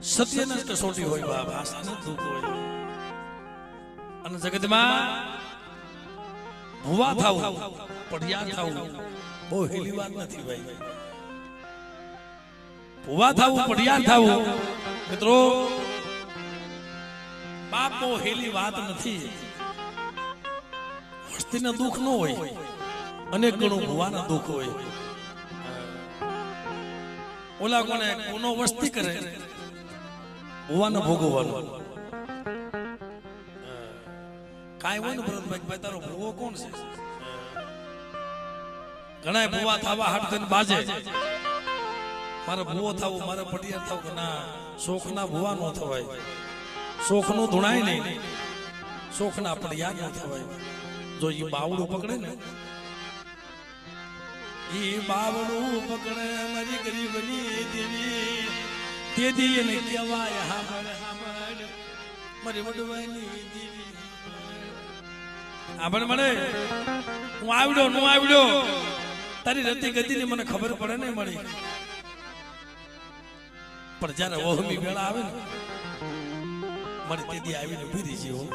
સત્યને કસોટી હોય બાપ, આશાને દુઃખ હોય. અને જગતમાં ભુવા થાવું, પઢિયા થાવું બહુ હેલી વાત નથી ભાઈ. ભુવા થાવું, પઢિયા થાવું મિત્રો બાપ બહુ હેલી વાત નથી. વસ્તીને દુઃખ ન હોય, અનેક ગણું ભુવાના દુઃખ હોય. ઓલા કોનો વસ્તી કરે, ભુવાને ભોગવવાનું. કાંઈ હોય ને ભરતભાઈ, ભાઈ તારો ભુવો કોણ છે? ઘણા ભુવા થવા હાટ થઈને બાજે, મારે ભુવો થવું, મારે પટિયાર થવું. કે ના, શોખ ના ભુવા ન થવાય, શોખ નું ધૂણાય નહીં, શોખ ના પટિયાર ન થવાય. જો એ બાવડું પકડે ને, એ બાવડું પકડે મારી ગરીબની દેવી, દેદી એને કહેવાય હામળ હામળ મારી વડવાની દેવી. આભણ મને હું આવડ્યો નો આવડ્યો, તારી રતી ગતિની મને ખબર પડે નહીં મળી. પણ જયારે ઓહમી વેળા આવે ને, મારી તેદી આવીને ભીરી જેવું